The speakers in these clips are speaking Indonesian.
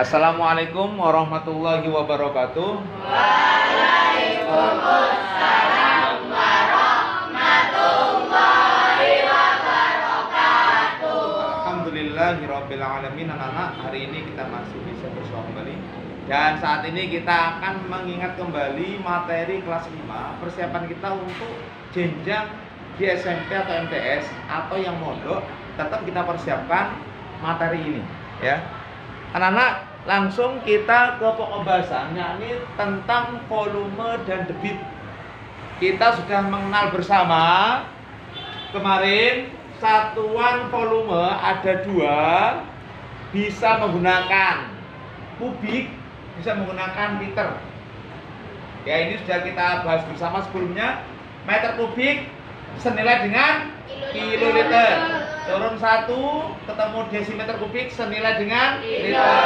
Assalamualaikum warahmatullahi wabarakatuh. Waalaikumsalam warahmatullahi wabarakatuh. Alhamdulillahirabbil alamin. Anak-anak, hari ini kita masih bisa bersua kembali. Dan saat ini kita akan mengingat kembali materi kelas 5, persiapan kita untuk jenjang di SMP atau MTS atau yang mondok. Tetap kita persiapkan materi ini, ya. Anak-anak, langsung kita ke pokok bahasan, yakni tentang volume dan debit. Kita sudah mengenal bersama kemarin satuan volume ada dua, bisa menggunakan kubik, bisa menggunakan liter. Ya, ini sudah kita bahas bersama sebelumnya. Meter kubik senilai dengan kiloliter. Turun satu, ketemu desimeter kubik senilai dengan liter.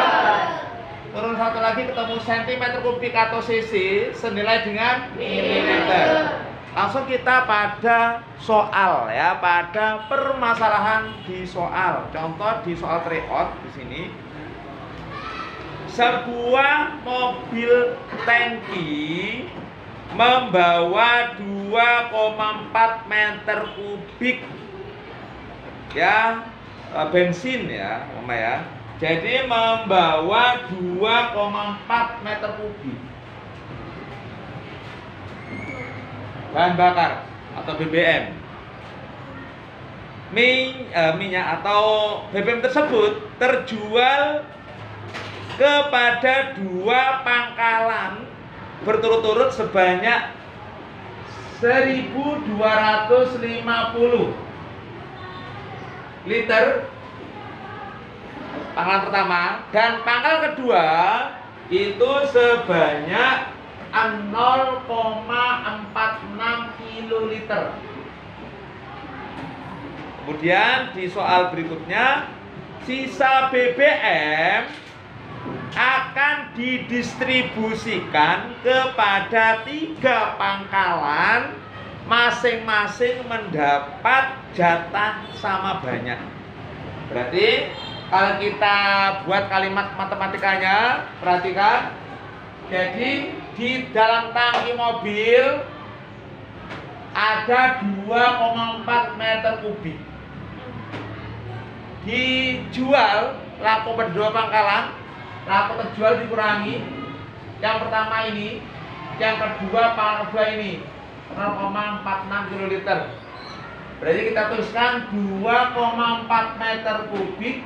Turun satu lagi, ketemu sentimeter kubik atau cc senilai dengan mililiter. Langsung kita pada soal, ya, pada permasalahan di soal. Contoh di soal tryout di sini. Sebuah mobil tangki membawa 2,4 meter kubik, ya, bensin, ya, Mama, ya. Jadi membawa 2,4 meter kubik bahan bakar atau BBM. Minyak atau BBM tersebut terjual kepada dua pangkalan berturut-turut sebanyak 1.250 liter pangkalan pertama, dan pangkal kedua itu sebanyak 0,46 kiloliter. Kemudian di soal berikutnya, sisa BBM akan didistribusikan kepada tiga pangkalan, masing-masing mendapat jatah sama banyak. Berarti kalau kita buat kalimat matematikanya, perhatikan. Jadi di dalam tangki mobil ada 2,4 meter kubik. Dijual, laku berdua pangkalan, laku terjual dikurangi. Yang pertama ini, yang kedua pangkalan kedua ini 0,46 kiloliter. Berarti kita tuliskan 2,4 meter kubik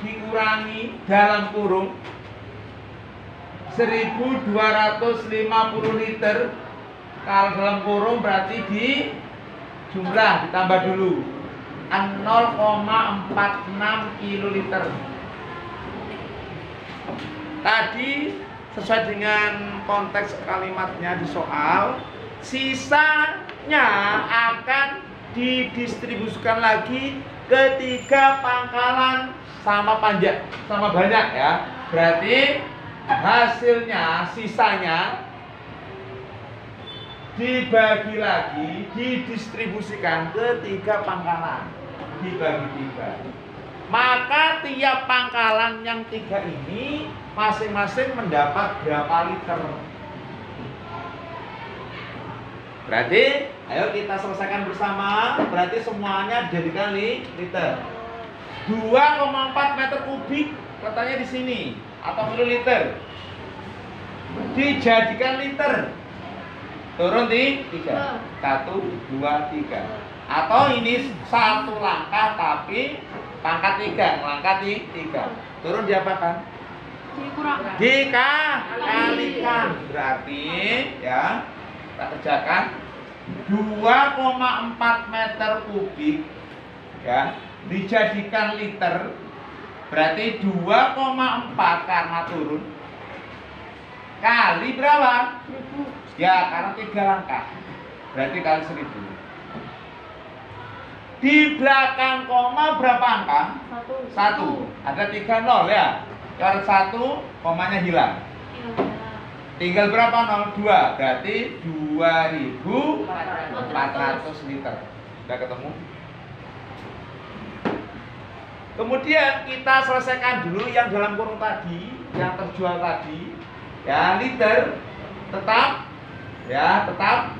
dikurangi dalam kurung 1.250 liter. Kalau dalam kurung berarti di jumlah ditambah dulu 0,46 kiloliter. Tadi sesuai dengan konteks kalimatnya di soal, sisanya akan didistribusikan lagi ke tiga pangkalan sama panjang, sama banyak, ya. Berarti hasilnya, sisanya dibagi lagi, didistribusikan ke tiga pangkalan, dibagi tiga. Maka tiap pangkalan yang tiga ini masing-masing mendapat berapa liter. Berarti ayo kita selesaikan bersama. Berarti semuanya dijadikan liter. 2,4 meter kubik letaknya di sini atau mililiter, dijadikan liter. Turun di 3. 1, 2, 3. Atau ini satu langkah tapi pangkat 3, langkah 3. Turun diapakan? Dikalikan. Berarti, ya, kita kerjakan 2,4 meter kubik, ya, dijadikan liter. Berarti 2,4 karena turun kali berapa? 1.000. Ya, karena 3 langkah. Berarti kali 1.000. Di belakang koma berapa angka? 1. Ada 3 nol, ya. Kalau 1, komanya hilang. Tinggal berapa nol? 2. Berarti 2.400 liter. Sudah ketemu? Kemudian kita selesaikan dulu yang dalam kurung tadi, yang terjual tadi. Ya, liter tetap, ya tetap.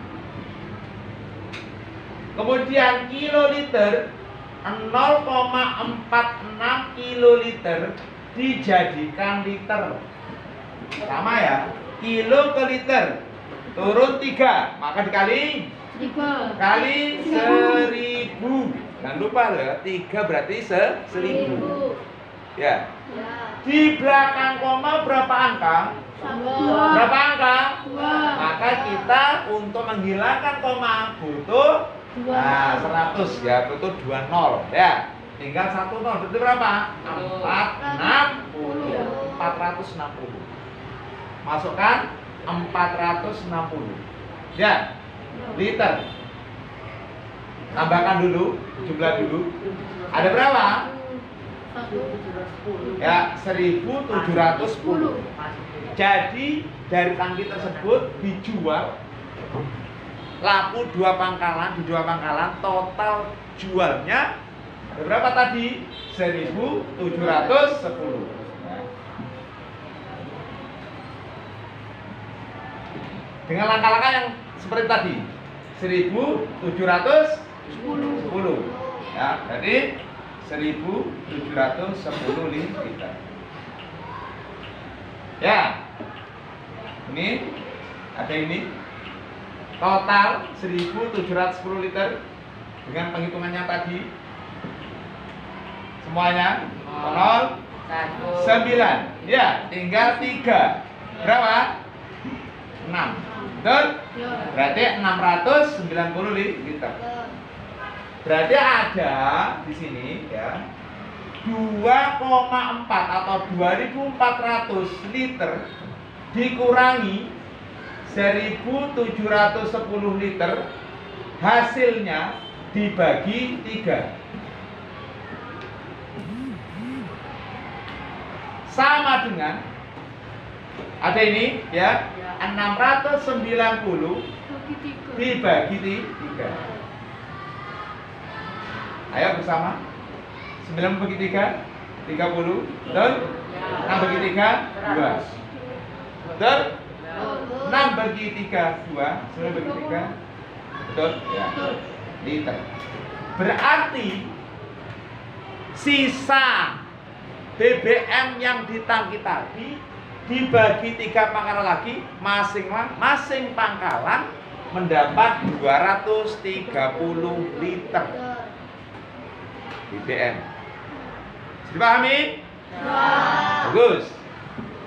Kemudian kiloliter 0,46 kiloliter dijadikan liter. Sama ya, kilo ke liter turun 3, maka dikali kali 1000. Jangan lupa loh, 3 berarti 1000. Ya. Di belakang koma berapa angka? Berapa angka? Maka kita untuk menghilangkan koma butuh 100 ya, butuh 2 nol ya. Tinggal 1 nol, berarti berapa? 460. Masukkan 460. Ya, liter. Tambahkan dulu, jumlah dulu. Ada berapa? Ya, 1710. Jadi dari tangki tersebut dijual laku 2 pangkalan, di 2 pangkalan total jualnya ada berapa tadi? 1710. Dengan langkah-langkah yang seperti tadi, 1710. Ya, jadi 1710 liter. Ya. Ini ada ini. Total 1710 liter dengan penghitungannya tadi. Semuanya 0 9. Ya, tinggal 3. Berapa? 6. Betul? Berarti 690 liter. Berarti ada di sini ya 2,4 atau 2400 liter dikurangi 1710 liter, hasilnya dibagi 3. Sama dengan ada ini ya, 690 dibagi 3. Ayo bersama. 9 bagi 3 30. Betul? 6 bagi 3 2. Betul? 6 bagi 3 2. 9 bagi 3. Betul? Ya. Liter. Berarti sisa BBM yang di tangki tadi dibagi 3 pangkalan lagi, masing pangkalan mendapat 230 liter BBM. Dipahami? Bagus.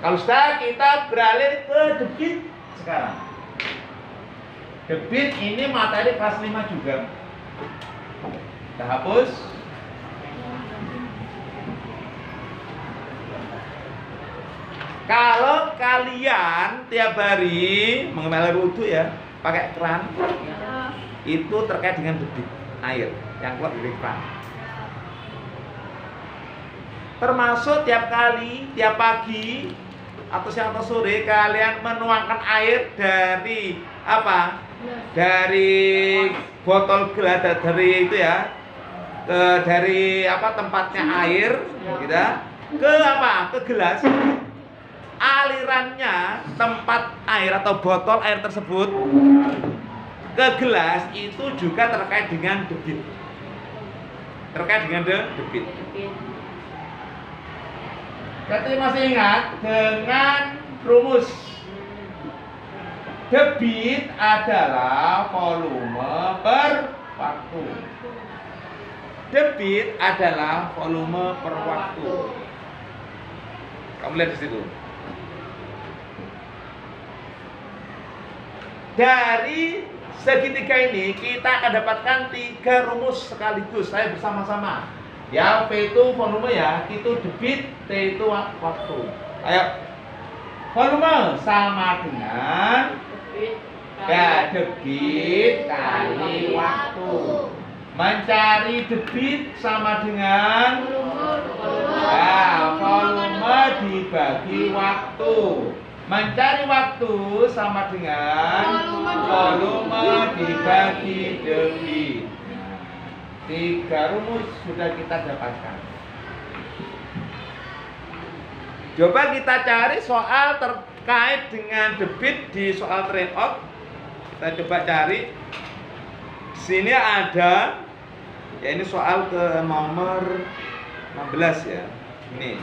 Kalau sudah, kita beralih ke debit sekarang. Debit ini materi kelas 5 juga. Kita hapus. Kalau kalian tiap hari mengemali wudhu ya, pakai keran, itu terkait dengan debit air yang keluar dari keran. Termasuk tiap kali, tiap pagi atau siang atau sore kalian menuangkan air dari apa? Dari botol gelas, dari itu ya, dari apa tempatnya air, gitu, ke apa? Ke gelas. Alirannya tempat air atau botol air tersebut ke gelas itu juga terkait dengan debit. Terkait dengan debit. Jadi masih ingat dengan rumus debit adalah volume per waktu. Debit adalah volume per waktu. Kamu lihat di situ. Dari segitiga ini kita akan dapatkan 3 rumus sekaligus. Saya bersama-sama. Ya, V itu volume ya, itu debit, T itu waktu. Ayo. Volume sama dengan debit kali waktu. Mencari debit sama dengan volume dibagi waktu. Mencari waktu sama dengan volume dibagi debit. 3 rumus sudah kita dapatkan. Coba kita cari soal terkait dengan debit di soal trade off. Kita coba cari. Di sini ada, ya ini soal ke nomor 16 ya. Ini.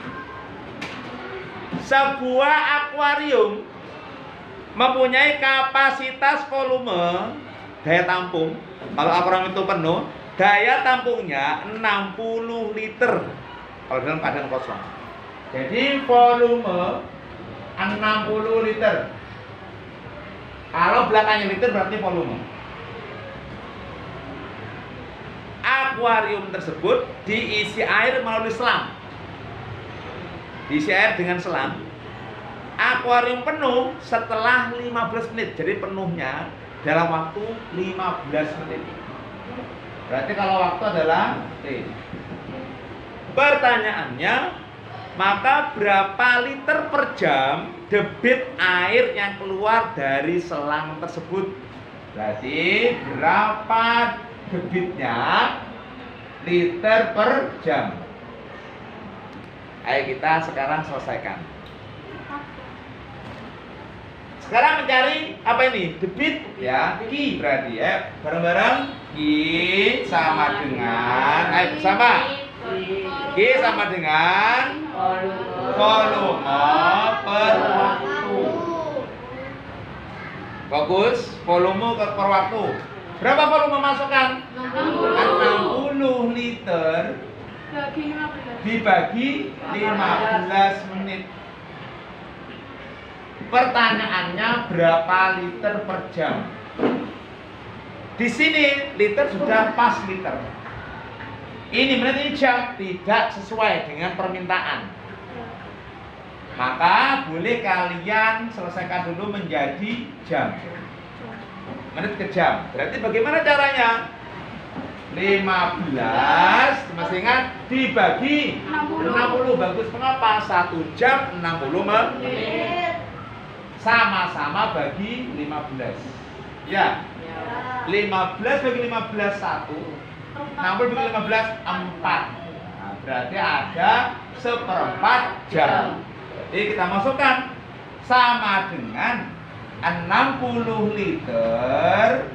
Sebuah akuarium mempunyai kapasitas volume daya tampung. Kalau akuarium itu penuh, daya tampungnya 60 liter kalau dalam keadaan kosong. Jadi volume 60 liter. Kalau belakangnya liter berarti volume. Akuarium tersebut diisi air melalui selang. Diisi air dengan selang. Akuarium penuh setelah 15 menit. Jadi penuhnya dalam waktu 15 menit. Berarti kalau waktu adalah T. Pertanyaannya, maka berapa liter per jam debit air yang keluar dari selang tersebut? Berarti berapa debitnya liter per jam? Ayo kita sekarang selesaikan. Sekarang mencari apa ini? Debit ya, Q berarti ya. Bareng-bareng Q sama dengan, ayo bersama. Q sama dengan volume per waktu. Bagus, volume per waktu. Berapa volume masukkan? 60 liter dibagi 15 menit. Pertanyaannya berapa liter per jam? Di sini liter sudah pas liter. Ini menit, ini jam, tidak sesuai dengan permintaan. Maka boleh kalian selesaikan dulu menjadi jam. Menit ke jam. Berarti bagaimana caranya? 15, masih ingat? Dibagi 60. Bagus, mengapa? 1 jam 60 menit. Sama-sama bagi 15. Ya. 15 bagi 15 1. 60 bagi 15 4. Nah, berarti ada 1/4 jam. Jadi kita masukkan sama dengan 60 liter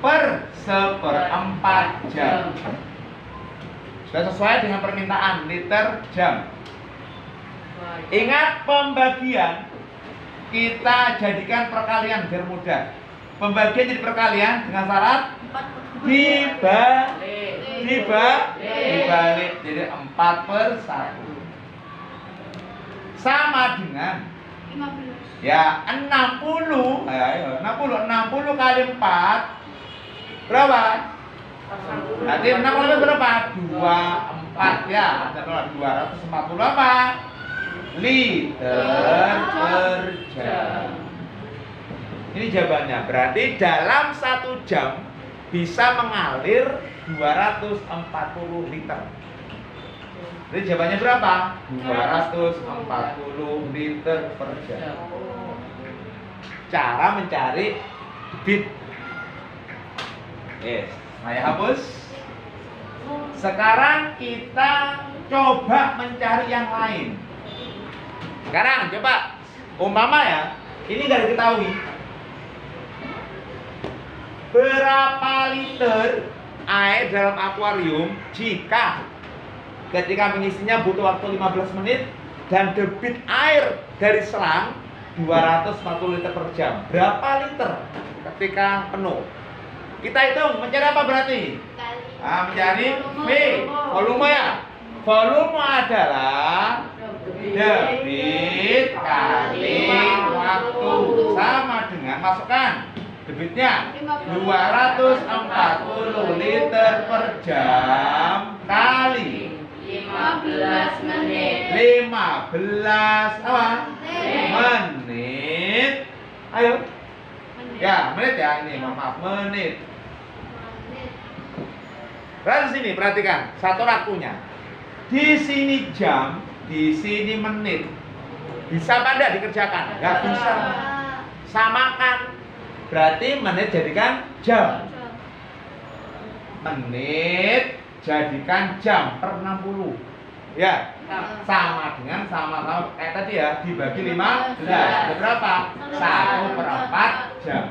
per 1/4 jam. Sudah sesuai dengan permintaan liter jam. Ingat pembagian kita jadikan perkalian biar mudah. Pembagian jadi perkalian dengan syarat dibalik. Jadi 4/1 sama dengan 15. ya 60. Ayo 60 kali 4 berapa? Nanti 60 berapa? 24 ya. Ada 240 apa? Liter per jam. Ini jawabannya. Berarti dalam 1 jam bisa mengalir 240 liter. Jadi jawabannya berapa? 240 liter per jam. Cara mencari debit. Yes, saya hapus. Sekarang kita coba mencari yang lain. Sekarang coba umpama ya, ini nggak diketahui. Berapa liter air dalam akuarium jika ketika mengisinya butuh waktu 15 menit dan debit air dari selang 240 liter per jam. Berapa liter ketika penuh? Kita hitung, mencari apa berarti? Mencari V, volume ya. Volume adalah debit kali waktu, sama dengan, masukkan debitnya 240 liter per jam kali 15 menit. 15 apa? Menit. Ayo. Ya, menit ya ini, maaf, menit. Lihat sini, perhatikan satu waktunya. Di sini jam, di sini menit. Bisa apa enggak dikerjakan? Enggak bisa. Samakan. Berarti menit jadikan jam. Menit jadikan jam per 60. Ya. sama dengan sama-sama kayak tadi ya, dibagi 15. Ada berapa? 1/4 jam.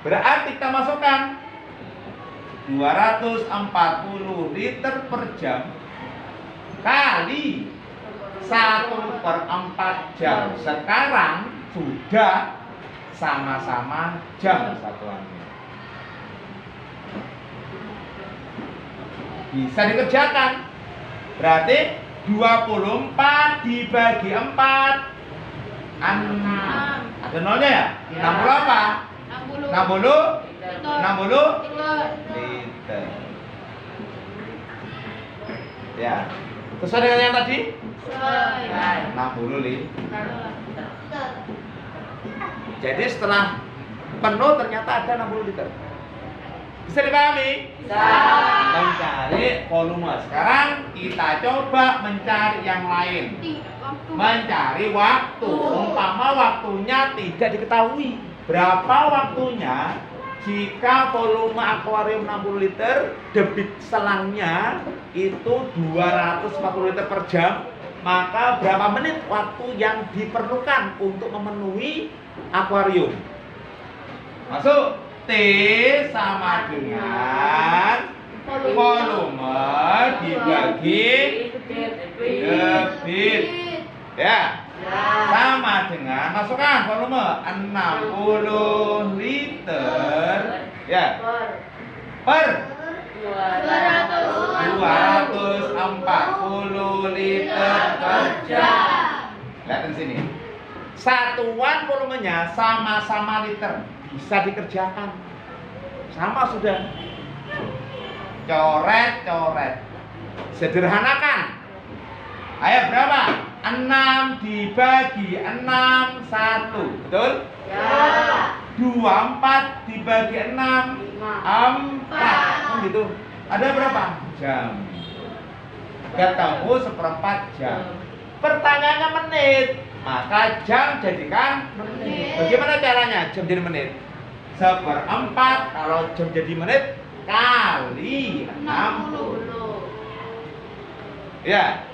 Berarti kita masukkan 240 liter per jam kali 1/4 jam. Sekarang sudah sama-sama jam satuannya. Bisa dikerjakan. Berarti 24 dibagi 4 6. Ada nolnya ya? 60 apa? 60 liter. Ya. Sesuai dengan yang tadi? 60 liter. Jadi setelah penuh ternyata ada 60 liter. Bisa dipahami? Mencari volume. Sekarang kita coba mencari yang lain. Mencari waktu. Umpama waktunya tidak diketahui. Berapa waktunya jika volume akuarium 60 liter, debit selangnya itu 240 liter per jam, maka berapa menit waktu yang diperlukan untuk memenuhi akuarium? Masuk. T sama dengan volume dibagi debit. Ya. Sama dengan, masukkan volume 60 liter ya per 240 liter per jam. Lihat di sini. Satuan volumenya sama-sama liter, bisa dikerjakan. Sama sudah. Coret. Sederhanakan. Ayo berapa? 6 dibagi 6 1. Betul? Ya. 24 dibagi 6 4. Gitu. Ada berapa? Jam. Ketemu 1/4 jam. Pertanyaannya menit. Maka jam jadikan menit. Bagaimana caranya jam jadi menit? 1/4 kalau jam jadi menit kali 60. Ya.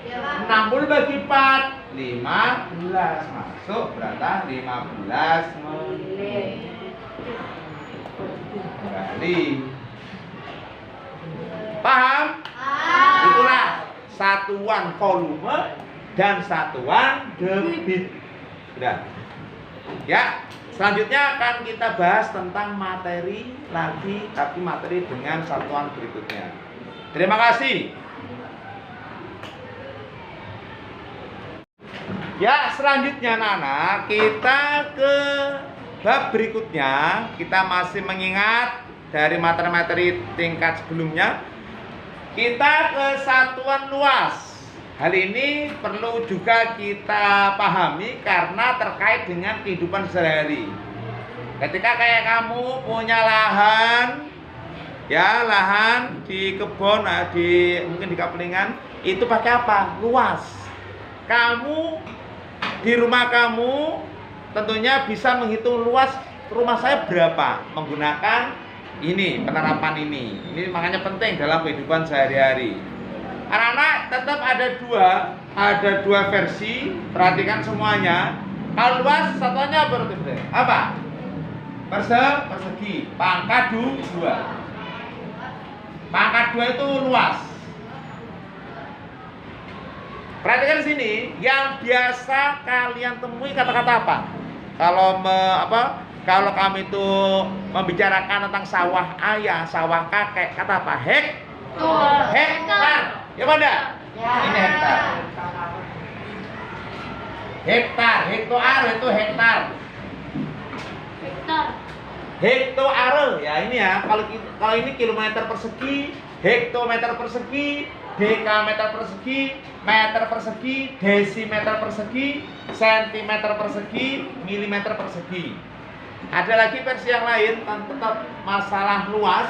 60 bagi 4 15. Masuk berapa? 15 menit. Kali. Paham? Itulah satuan volume dan satuan debit. Sudah. Ya, selanjutnya akan kita bahas tentang materi lagi, tapi materi dengan satuan berikutnya. Terima kasih. Ya, selanjutnya Nana, kita ke bab berikutnya. Kita masih mengingat dari materi-materi tingkat sebelumnya. Kita ke satuan luas. Hal ini perlu juga kita pahami karena terkait dengan kehidupan sehari-hari. Ketika kayak kamu punya lahan, ya lahan di kebun, mungkin di kapelingan, itu pakai apa? Luas. Kamu di rumah kamu tentunya bisa menghitung luas rumah saya berapa menggunakan ini, penerapan ini. Ini makanya penting dalam kehidupan sehari-hari. Anak-anak tetap ada dua versi, perhatikan semuanya. Kalau luas satuannya apa? Persegi. Pangkat 2. Pangkat 2 itu luas. Perhatikan sini, yang biasa kalian temui kata-kata apa? Kalau kami itu membicarakan tentang sawah ayah, sawah kakek, kata apa? Hektar. Ya mana? Ya. Ini hektar. Hektar itu hektar. Hektoare, ya ini ya. Kalau ini kilometer persegi, hektometer persegi, dekameter persegi, meter persegi, desimeter persegi, sentimeter persegi, milimeter persegi. Ada lagi versi yang lain tetap masalah luas.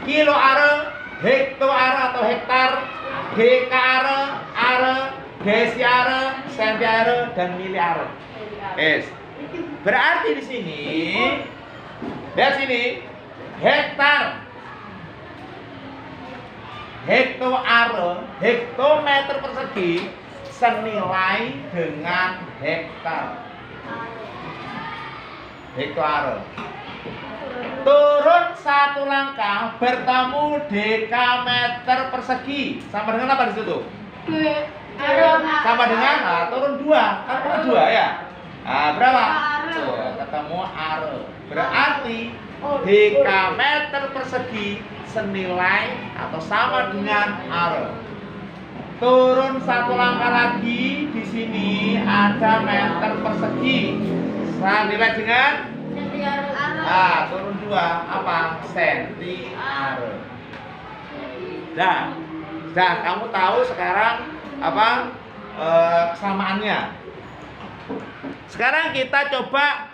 Kiloare, hektoare atau hektar, dekare, are, desiare, sentiare, dan miliare. Yes. Berarti di sini, lihat sini, hektar. hektometer persegi senilai dengan hektar. Hektare. Turun satu langkah bertemu dekameter persegi. Sama dengan apa di situ? Sama dengan turun 2. Kan turun 2 ya? Nah, berapa? Tuh, ketemu are. Berarti dekameter persegi senilai atau sama dengan are. Turun satu langkah lagi, di sini ada meter persegi. Senilai dengan turun 2 apa? Senti are. Dah, kamu tahu sekarang apa kesamaannya. Sekarang kita coba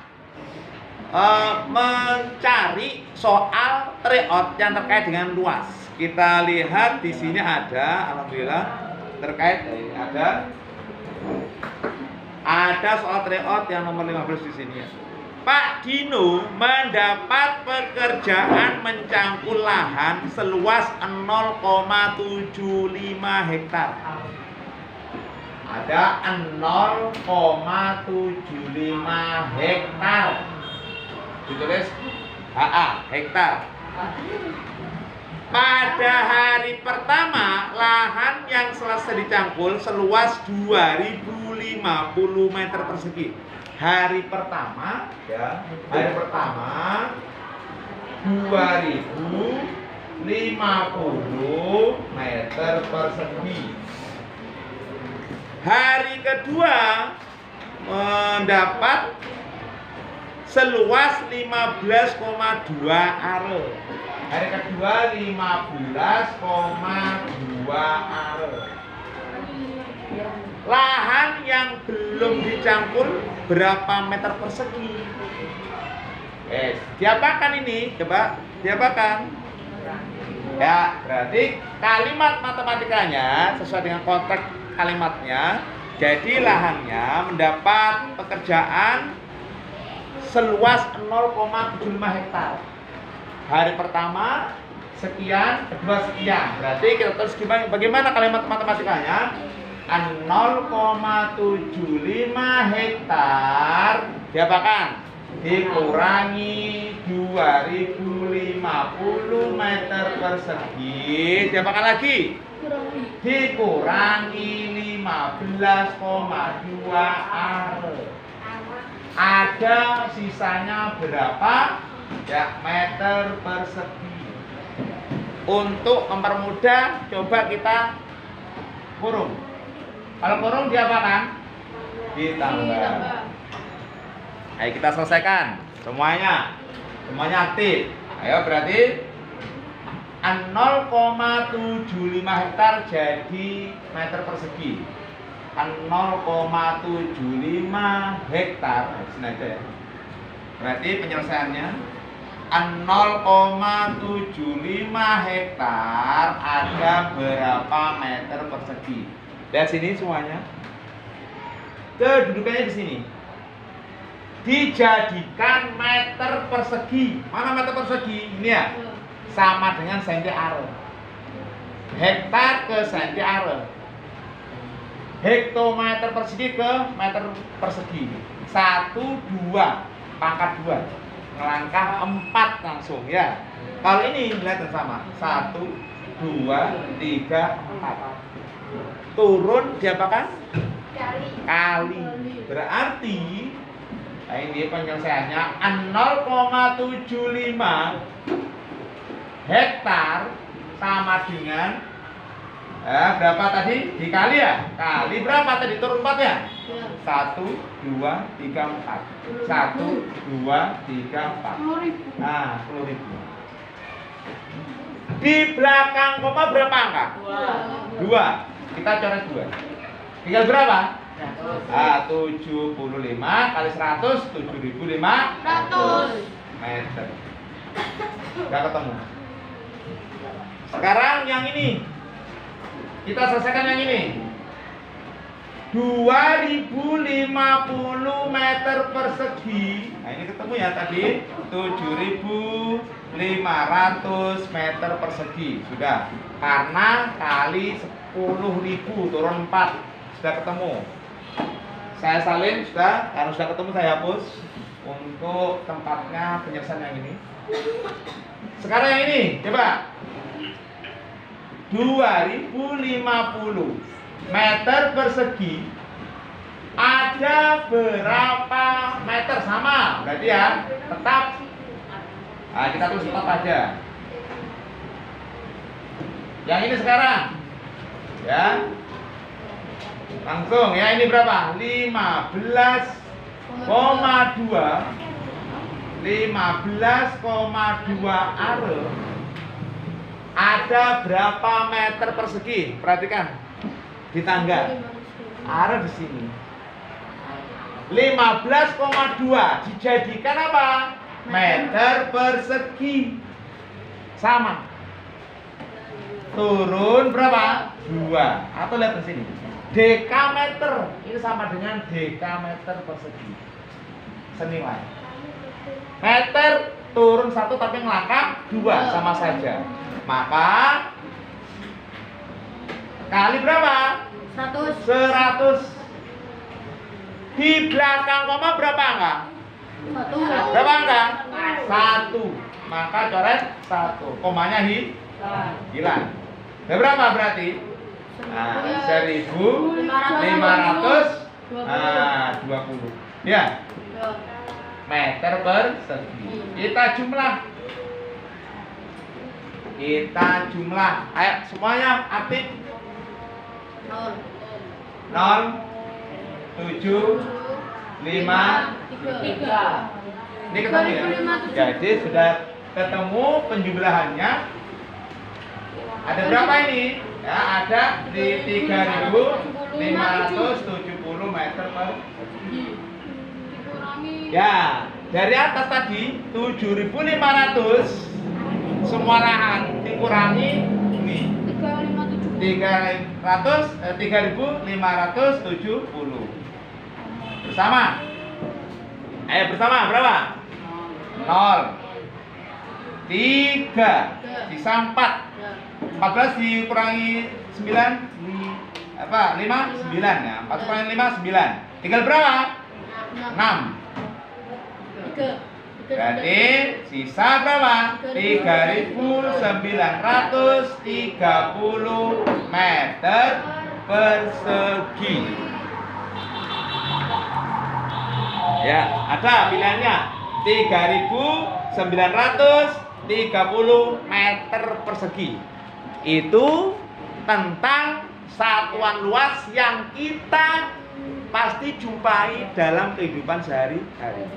mencari soal tryout yang terkait dengan luas. Kita lihat di sini ada, alhamdulillah terkait ada soal tryout yang nomor 15 di sini ya. Pak Dino mendapat pekerjaan mencangkul lahan seluas 0,75 hektar. Ada 0,75 hektar. Ditulis HA, hektar. Pada hari pertama, lahan yang selesai dicangkul seluas 2050 meter persegi. Hari pertama, ya, hari pertama 2050 meter persegi. Hari kedua mendapat seluas 15,2 are. Hari kedua 15,2 are. Lahan yang belum dicangkul berapa meter persegi? Diapakan ini? Coba diapakan? Ya, berarti kalimat matematikanya sesuai dengan konteks kalimatnya. Jadi lahannya mendapat pekerjaan seluas 0,75 hektar. Hari pertama sekian, kedua sekian. Berarti kita terus bagaimana kalimat matematikanya? 0,75 hektar diapakan? Dikurangi 2050 meter persegi. Diapakan lagi? Dikurangi 15,2 are. Ada sisanya berapa? Ya, meter persegi. Untuk mempermudah, coba kita kurung. Kalau kurung diapakan? Ditambah. Ayo kita selesaikan semuanya. Semuanya aktif. Ayo berarti 0,75 hektar jadi meter persegi. 0,75 hektar. Sini aja ya. Berarti penyelesaiannya 0,75 hektar ada berapa meter persegi? Lihat sini semuanya. Kedudukannya di sini. Dijadikan meter persegi. Mana meter persegi? Ini ya. Sama dengan senti are. Hektar ke senti are. Hektometer persegi ke meter persegi. 1, 2, pangkat 2. Ngelangkah 4 langsung ya. Kalau ini lihat sama. 1, 2, 3, 4. Turun diapakan? Kali. Berarti nah ini penyelesaiannya 0,75 hektar sama dengan berapa tadi? Dikali ya? Kali berapa tadi? Turun 4 ya? 1, 2, 3, 4. 1, 2, 3, 4. Nah, 10.000. Di belakang koma berapa angka? 2. Kita coret 2. Tinggal berapa? 75 kali 100, 7.500 meter. Gak ketemu. Sekarang yang ini kita selesaikan yang ini. 2050 meter persegi. Nah ini ketemu ya tadi 7.500 meter persegi. Sudah. Karena kali 10.000 turun 4. Sudah ketemu. Saya salin sudah. Kalau sudah ketemu saya hapus. Untuk tempatnya penyelesaian yang ini. Sekarang yang ini, coba. 2050 meter persegi ada berapa meter? Sama berarti ya, tetap. Nah, kita tulis tetap aja. Yang ini sekarang ya, langsung ya, ini berapa? 15,2 are. Ada berapa meter persegi? Perhatikan di tangga. Are di sini. 15,2 dijadikan apa? Meter persegi. Sama. Turun berapa? 2. Atau lihat di sini. Dekameter. Ini sama dengan dekameter persegi. Senilai. Meter turun 1 tapi ngelangkah 2, sama saja. Maka kali berapa? 100. Di belakang koma berapa angka? 1. Berapa angka? 1. Maka coret 1. Komanya hilang. Berapa berarti? 1.520. Ya. Meter persegi. Kita jumlah. Ayo semuanya aktif. 0 7 5 3. Ini ketemu ya. Jadi sudah ketemu penjumlahannya. Ada berapa ini? Ya, ada di 3.570 meter persegi. Ya, dari atas tadi 7.500 semua lahan dikurangi ini 3.570 bersama. Ayo bersama berapa? 0 3 sisa 4. 14 dikurangi 9 apa? 5 9 ya. 4 kurangi 5 9. Tinggal berapa? 6. Berarti sisa berapa? 3.930 meter persegi. Ya, ada pilihannya 3.930 meter persegi. Itu tentang satuan luas yang kita pasti jumpai dalam kehidupan sehari-hari.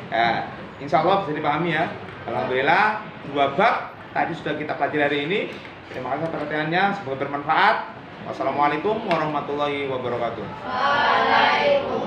Ya, insya Allah bisa dipahami ya. Alhamdulillah 2 bab tadi sudah kita pelajari hari ini. Terima kasih perhatiannya, semoga bermanfaat. Wassalamualaikum warahmatullahi wabarakatuh. Waalaikumsalam.